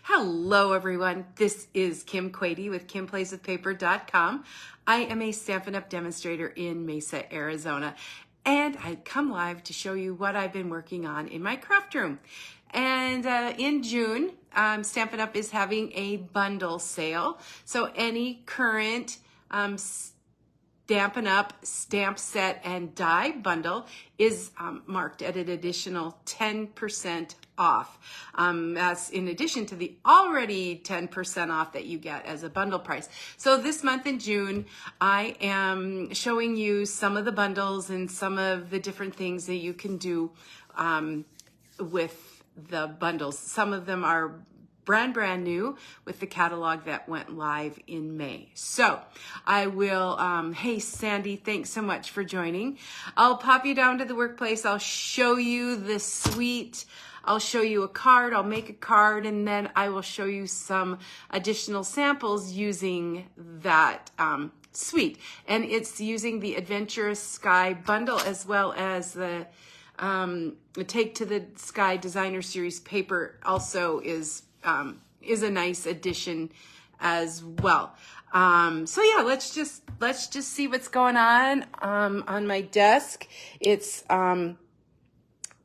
Hello everyone, this is Kim Quady with KimPlaysWithPaper.com. I am a Stampin' Up! Demonstrator in Mesa, Arizona, and I've come live to show you what I've been working on in my craft room. And in June, Stampin' Up! Is having a bundle sale, so any current Stampin' Up! Stamp set and die bundle is marked at an additional 10% off. That's in addition to the already 10% off that you get as a bundle price. So this month in June, I am showing you some of the bundles and some of the different things that you can do with the bundles. Some of them are brand new with the catalog that went live in May. So I will, hey Sandy, thanks so much for joining. I'll pop you down to the workplace. I'll show you the suite. I'll show you a card. I'll make a card, and then I will show you some additional samples using that suite. And it's using the Adventurous Sky Bundle as well as the Take to the Sky Designer Series paper also is a nice addition as well. So yeah, let's just see what's going on my desk. It's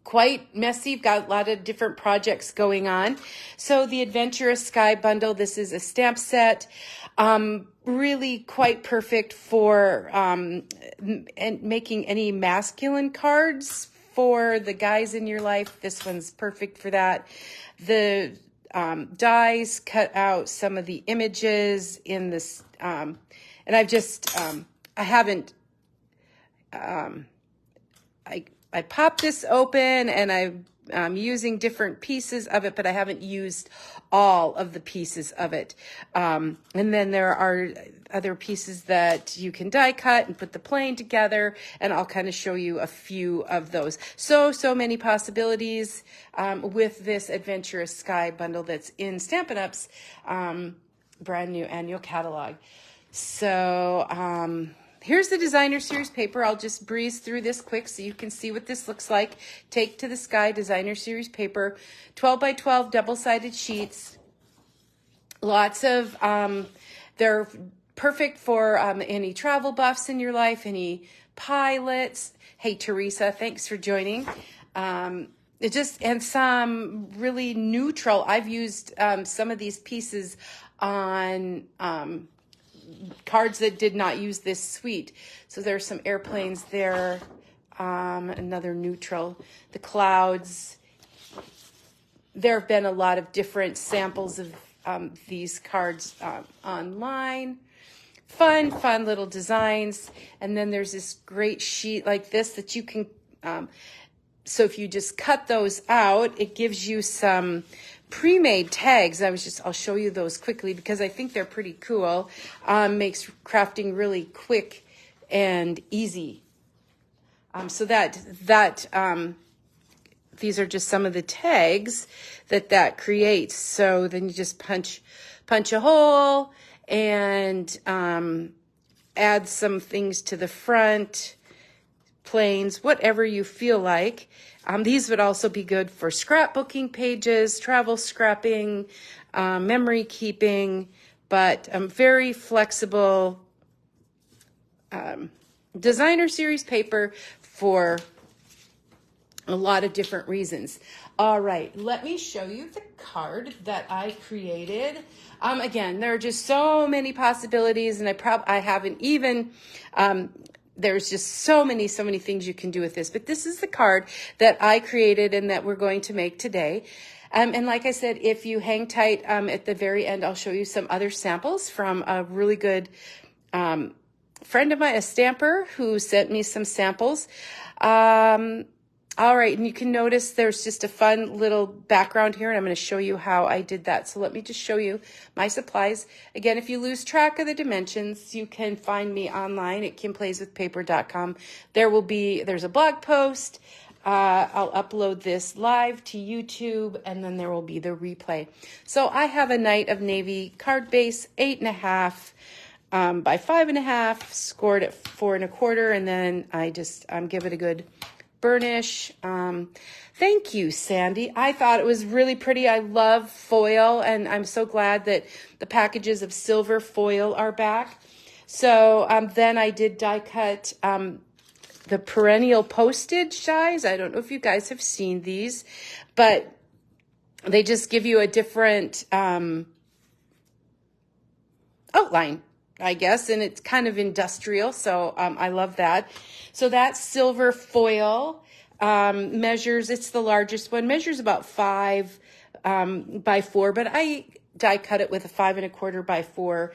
quite messy. I've got a lot of different projects going on. So the Adventurous Sky Bundle, this is a stamp set, really quite perfect for making any masculine cards for the guys in your life. This one's perfect for that. The dies cut out some of the images in this, and I've just, I haven't, I popped this open and I'm using different pieces of it, but I haven't used all of the pieces of it. And then there are other pieces that you can die cut and put the plane together, and I'll kind of show you a few of those. So many possibilities with this Adventurous Sky Bundle that's in Stampin' Up's brand new annual catalog. So here's the Designer Series paper. I'll just breeze through this quick so you can see what this looks like. Take to the Sky Designer Series paper, 12 by 12 double-sided sheets. Lots of, they're perfect for any travel buffs in your life, any pilots. Hey, Teresa, thanks for joining. And some really neutral. I've used some of these pieces on cards that did not use this suite. So there's some airplanes there, another neutral, the clouds. There have been a lot of different samples of these cards online. Fun little designs. And then there's this great sheet like this that you can, so if you just cut those out, it gives you some pre-made tags. I'll show you those quickly because I think they're pretty cool. Makes crafting really quick and easy. So these are just some of the tags that creates. So then you just punch a hole and add some things to the front, planes, whatever you feel like. These would also be good for scrapbooking pages, travel scrapping, memory keeping, but very flexible Designer Series paper for a lot of different reasons. All right, let me show you the card that I created. Again, there are just so many possibilities, and I haven't even, there's just so many things you can do with this. But this is the card that I created and that we're going to make today. And like I said, if you hang tight at the very end, I'll show you some other samples from a really good friend of mine, a stamper, who sent me some samples. All right, and you can notice there's just a fun little background here, and I'm going to show you how I did that. So let me just show you my supplies. Again, if you lose track of the dimensions, you can find me online at KimPlaysWithPaper.com. There's a blog post. I'll upload this live to YouTube, and then there will be the replay. So I have a Knight of Navy card base, 8.5 by 5.5, scored at 4 1/4, and then I just give it a good burnish. Thank you, Sandy. I thought it was really pretty. I love foil, and I'm so glad that the packages of silver foil are back. So then I did die cut the perennial postage dies. I don't know if you guys have seen these, but they just give you a different outline, I guess, and it's kind of industrial, so I love that. So that's silver foil. Measures, it's the largest one, measures about 5 by 4, but I die cut it with a 5 1/4 by 4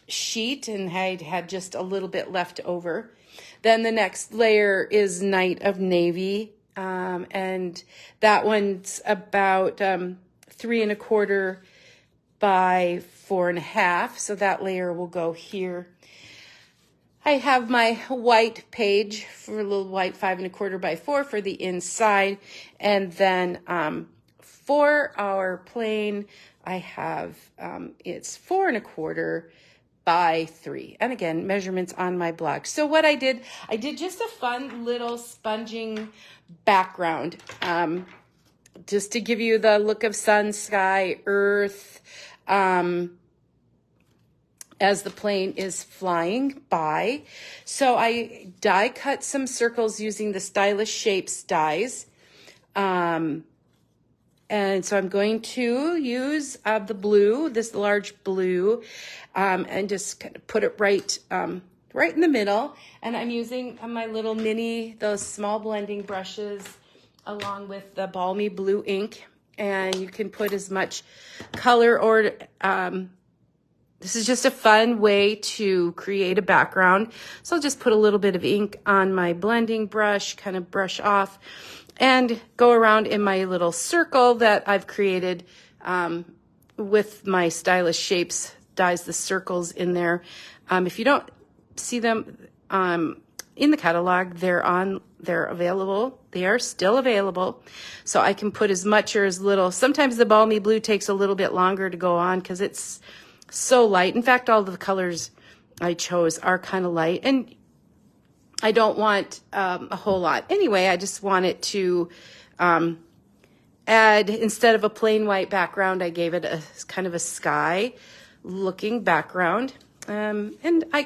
sheet, and I had just a little bit left over. Then the next layer is Night of Navy, and that one's about 3 1/4 by 4 1/2, so that layer will go here. I have my white page for a little white 5 1/4 by 4 for the inside. And then for our plain, I have, it's 4 1/4 by 3. And again, measurements on my blog. So what I did just a fun little sponging background, just to give you the look of sun, sky, earth, as the plane is flying by. So I die cut some circles using the Stylish Shapes dies. And so I'm going to use the blue, this large blue, and just kind of put it right in the middle. And I'm using my little mini, those small blending brushes, along with the balmy blue ink. And you can put as much color or this is just a fun way to create a background. So I'll just put a little bit of ink on my blending brush, kind of brush off, and go around in my little circle that I've created with my Stylish Shapes dies, the circles in there. If you don't see them in the catalog, they're available. They are still available. So I can put as much or as little. Sometimes the balmy blue takes a little bit longer to go on because it's so light. In fact, all the colors I chose are kind of light, and I don't want a whole lot. Anyway, I just want it to add, instead of a plain white background, I gave it a kind of a sky looking background. And I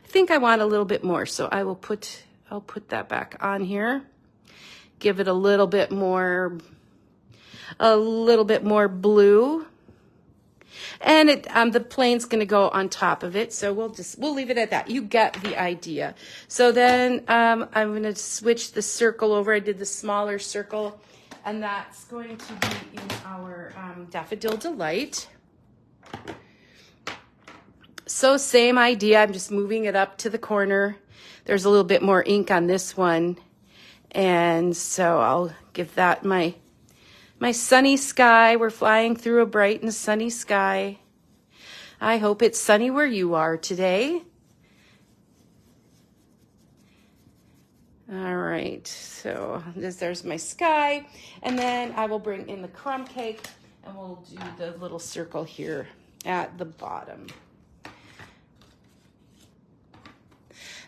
think I want a little bit more, so I'll put that back on here. Give it a little bit more blue. And the plane's going to go on top of it, so we'll leave it at that. You get the idea. So then I'm going to switch the circle over. I did the smaller circle, and that's going to be in our Daffodil Delight. So same idea. I'm just moving it up to the corner. There's a little bit more ink on this one, and so I'll give that my sunny sky. We're flying through a bright and sunny sky. I hope it's sunny where you are today. All right, so there's my sky. And then I will bring in the crumb cake, and we'll do the little circle here at the bottom.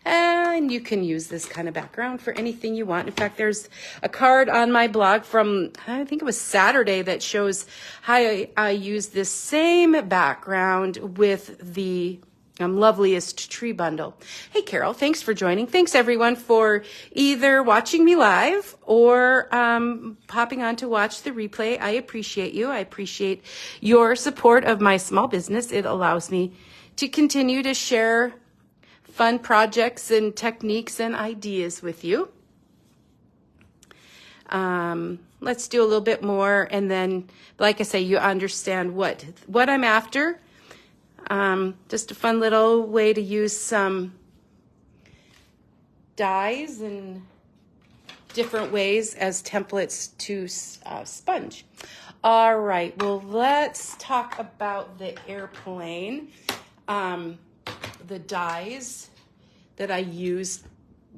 And you can use this kind of background for anything you want. In fact, there's a card on my blog from, I think it was Saturday, that shows how I use this same background with the loveliest tree bundle. Hey, Carol, thanks for joining. Thanks, everyone, for either watching me live or popping on to watch the replay. I appreciate you. I appreciate your support of my small business. It allows me to continue to share fun projects and techniques and ideas with you. Let's do a little bit more, and then, like I say, you understand what I'm after. Just a fun little way to use some dies in different ways as templates to sponge. All right, well, let's talk about the airplane. The dies that I used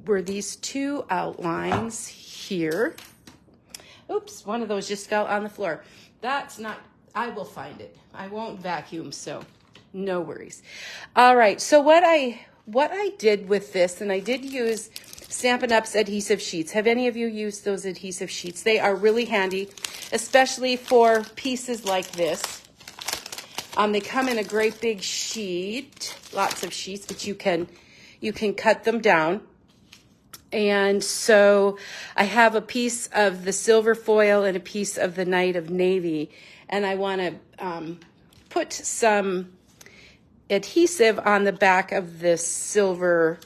were these two outlines here. Oops, one of those just fell on the floor. That's not, I will find it. I won't vacuum, so no worries. All right, so what I did with this, and I did use Stampin' Up's adhesive sheets. Have any of you used those adhesive sheets? They are really handy, especially for pieces like this. They come in a great big sheet, lots of sheets, but you can cut them down. And so I have a piece of the silver foil and a piece of the Night of Navy, and I want to put some adhesive on the back of this silver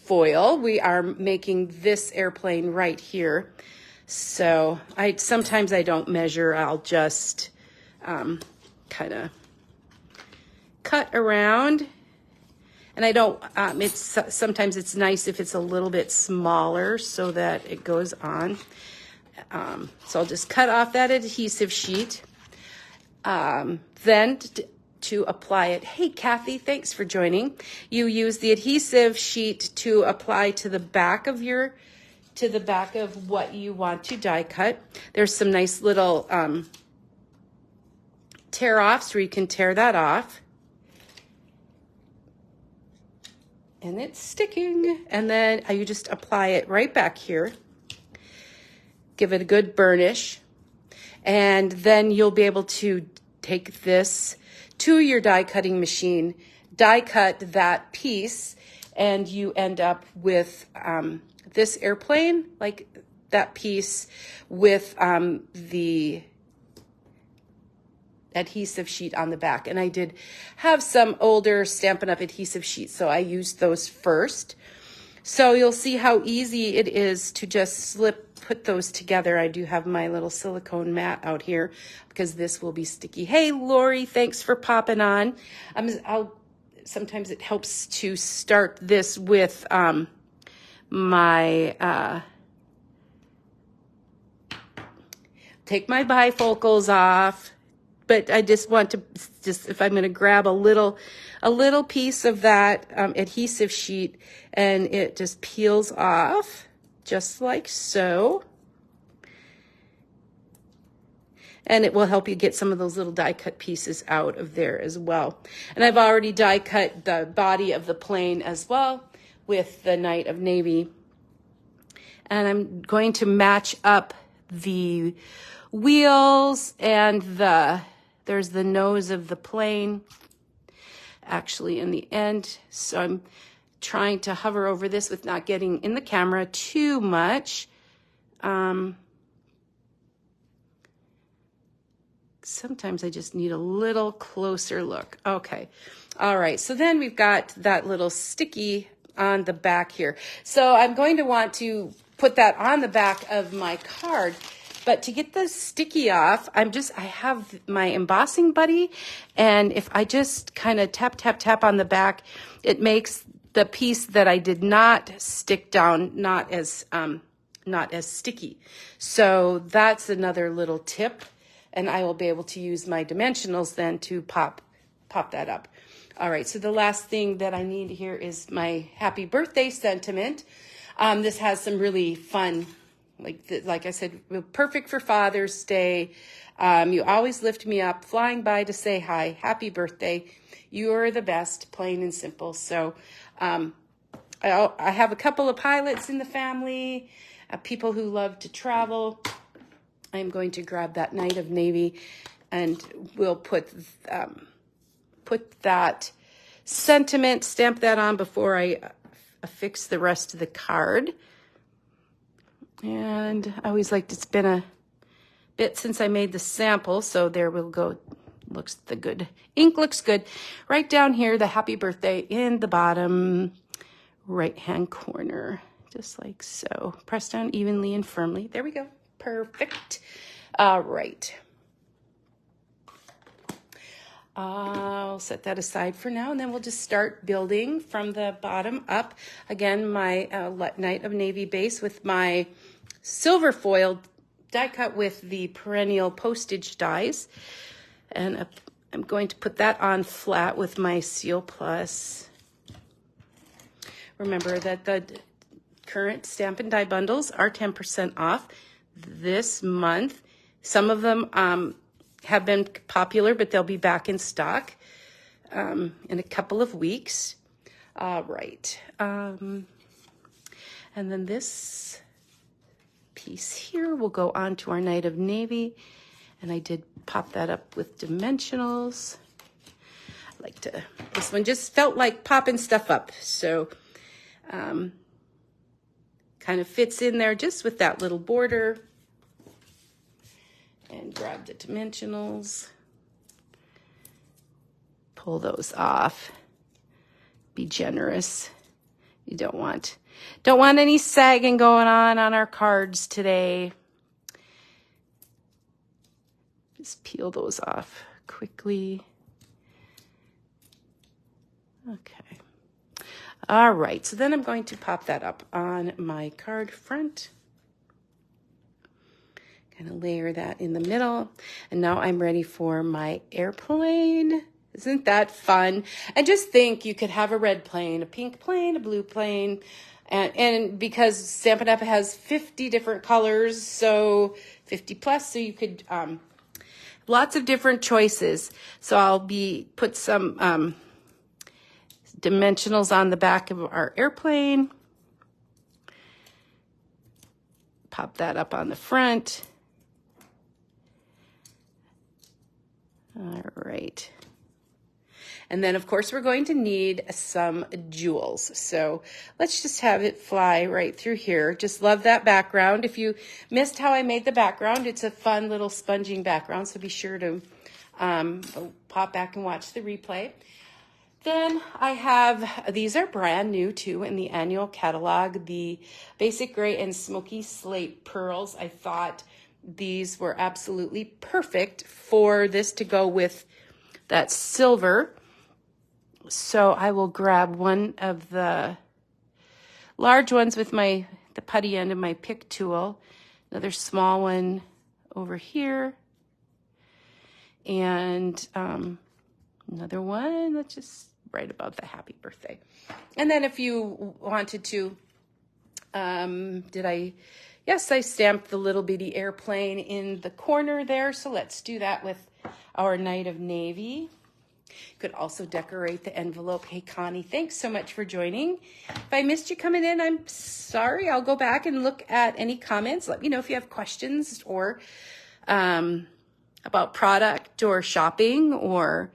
foil. We are making this airplane right here. So sometimes I don't measure. I'll just kind of cut around. And I don't, sometimes it's nice if it's a little bit smaller so that it goes on. So I'll just cut off that adhesive sheet. Then to apply it. Hey, Kathy, thanks for joining. You use the adhesive sheet to apply to the back of what you want to die cut. There's some nice little tear-offs where you can tear that off. And it's sticking. And then you just apply it right back here. Give it a good burnish. And then you'll be able to take this to your die cutting machine, die cut that piece, and you end up with this airplane, like that piece with the adhesive sheet on the back. And I did have some older Stampin' Up adhesive sheets, so I used those first. So you'll see how easy it is to just put those together. I do have my little silicone mat out here because this will be sticky. Hey, Lori, thanks for popping on. Sometimes it helps to start this with take my bifocals off. But I just want to, if I'm going to grab a little piece of that adhesive sheet, and it just peels off just like so. And it will help you get some of those little die cut pieces out of there as well. And I've already die cut the body of the plane as well with the Night of Navy. And I'm going to match up the wheels and there's the nose of the plane actually in the end. So I'm trying to hover over this with not getting in the camera too much. Sometimes I just need a little closer look. Okay. All right. So then we've got that little sticky on the back here. So I'm going to want to put that on the back of my card. But to get the sticky off, I have my embossing buddy, and if I just kind of tap, tap, tap on the back, it makes the piece that I did not stick down not as sticky. So that's another little tip, and I will be able to use my dimensionals then to pop that up. All right, so the last thing that I need here is my happy birthday sentiment. This has some really fun, like I said, perfect for Father's Day. You always lift me up, flying by to say hi. Happy birthday. You are the best, plain and simple. So I have a couple of pilots in the family, people who love to travel. I'm going to grab that Night of Navy, and we'll put that sentiment, stamp that on before I affix the rest of the card. And I always liked, it's been a bit since I made the sample, so there we'll go. Looks the good. Ink looks good. Right down here, the happy birthday in the bottom right-hand corner, just like so. Press down evenly and firmly. There we go. Perfect. All right. I'll set that aside for now, and then we'll just start building from the bottom up. Again, my Night of Navy base with my silver foil die cut with the perennial postage dies. And I'm going to put that on flat with my Seal Plus. Remember that the current Stampin' Die bundles are 10% off this month. Some of them have been popular, but they'll be back in stock in a couple of weeks. Right. And then this piece here will go on to our Night of Navy. And I did pop that up with dimensionals. I like to, this one just felt like popping stuff up. So kind of fits in there just with that little border. And grab the dimensionals. Pull those off. Be generous. You don't want any sagging going on our cards today. Just peel those off quickly. Okay. All right, so then I'm going to pop that up on my card front. Kind of layer that in the middle. And now I'm ready for my airplane. Isn't that fun? And just think you could have a red plane, a pink plane, a blue plane. And because Stampin' Up! Has 50 different colors, so 50 plus, so you could... lots of different choices. So I'll put some dimensionals on the back of our airplane. Pop that up on the front. All right. And then, of course, we're going to need some jewels. So let's just have it fly right through here. Just love that background. If you missed how I made the background, it's a fun little sponging background. So be sure to pop back and watch the replay. Then I have, these are brand new too in the annual catalog, the Basic Gray and Smoky Slate Pearls. I thought these were absolutely perfect for this to go with that silver. So I will grab one of the large ones with the putty end of my pick tool, another small one over here, and another one that's just right above the happy birthday. And then if you wanted to, yes, I stamped the little bitty airplane in the corner there. So let's do that with our Night of Navy. You could also decorate the envelope. Hey, Connie, thanks so much for joining. If I missed you coming in, I'm sorry. I'll go back and look at any comments. Let me know if you have questions or about product or shopping or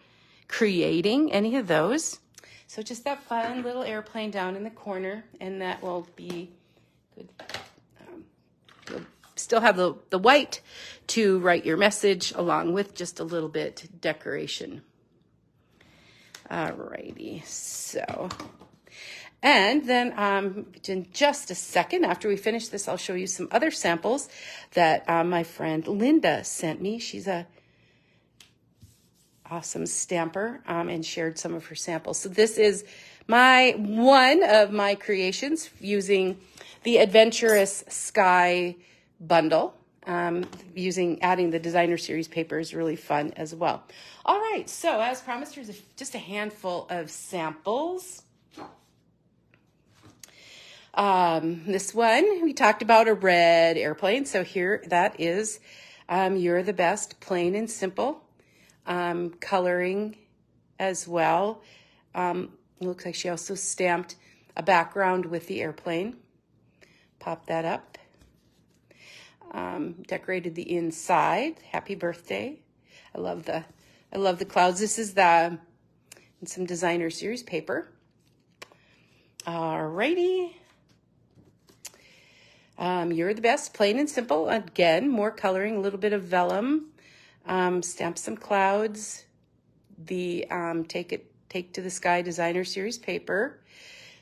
creating, any of those. So just that fun little airplane down in the corner, and that will be good. You'll still have the white to write your message along with just a little bit decoration. Alrighty, so, and then in just a second after we finish this, I'll show you some other samples that my friend Linda sent me. She's a awesome stamper and shared some of her samples. So this is one of my creations using the Adventurous Sky Bundle. Adding the designer series paper is really fun as well. All right, so as promised, here's just a handful of samples. This one, we talked about a red airplane. So here that is, You're the Best, plain and simple. Coloring as well. It looks like she also stamped a background with the airplane. Pop that up. Decorated the inside. Happy birthday. I love the clouds. This is some designer series paper. Alrighty. You're the Best, plain and simple. Again, more coloring, a little bit of vellum. Stamp some clouds. The Take to the Sky designer series paper.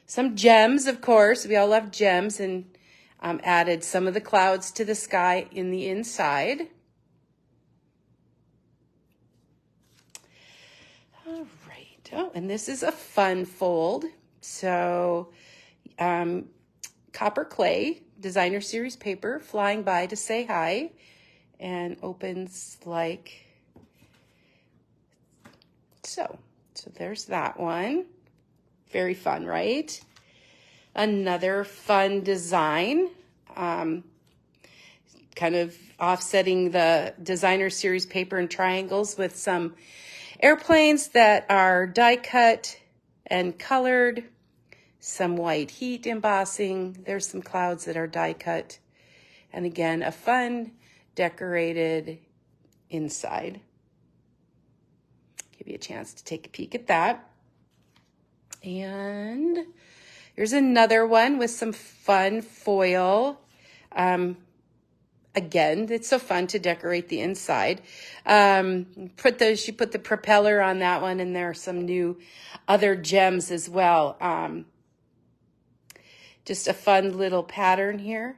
Some gems, of course. We all love gems, and added some of the clouds to the sky in the inside. All right. Oh, and this is a fun fold. So, copper clay, designer series paper, flying by to say hi, and opens like so. So there's that one. Very fun, right? Another fun design, kind of offsetting the designer series paper in triangles with some airplanes that are die cut and colored. some white heat embossing. There's some clouds that are die cut. And again, a fun decorated inside. Give you a chance to take a peek at that. And here's another one with some fun foil. Again, it's so fun to decorate the inside. She put the propeller on that one, and there are some new other gems as well. Just a fun little pattern here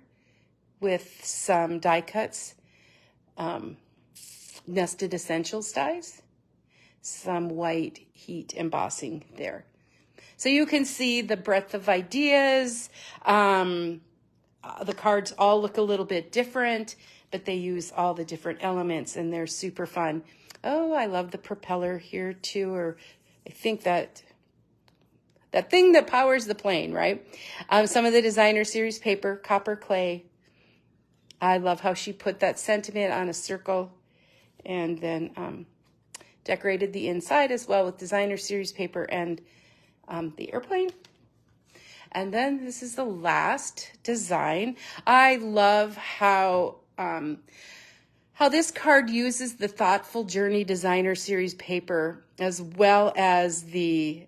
with some die cuts, nested essentials dies, some white heat embossing there. So you can see the breadth of ideas. The cards all look a little bit different, but they use all the different elements, and they're super fun. Oh, I love the propeller here too, or I think that thing that powers the plane, right? Some of the designer series paper, copper clay. I love how she put that sentiment on a circle and then decorated the inside as well with designer series paper and the airplane. And then this is the last design. I love how this card uses the Thoughtful Journey Designer Series paper as well as the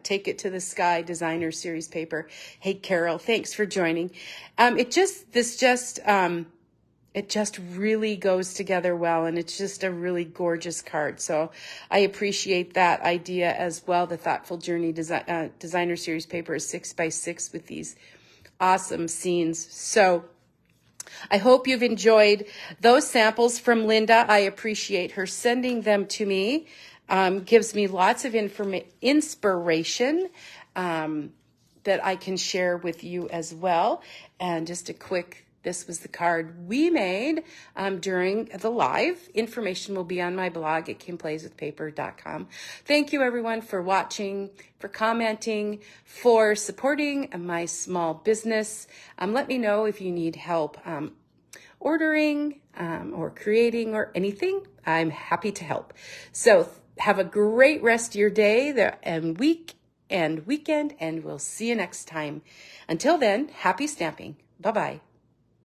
Take It to the Sky Designer Series paper. Hey, Carol, thanks for joining. It just really goes together well, and it's just a really gorgeous card. So I appreciate that idea as well. The Thoughtful Journey Designer Series paper is 6x6 with these awesome scenes. So I hope you've enjoyed those samples from Linda. I appreciate her sending them to me. Gives me lots of inspiration that I can share with you as well. And just a quick, this was the card we made during the live. Information will be on my blog at kimplayswithpaper.com. Thank you, everyone, for watching, for commenting, for supporting my small business. Let me know if you need help ordering or creating or anything. I'm happy to help. So have a great rest of your day and week and weekend, and we'll see you next time. Until then, happy stamping. Bye-bye.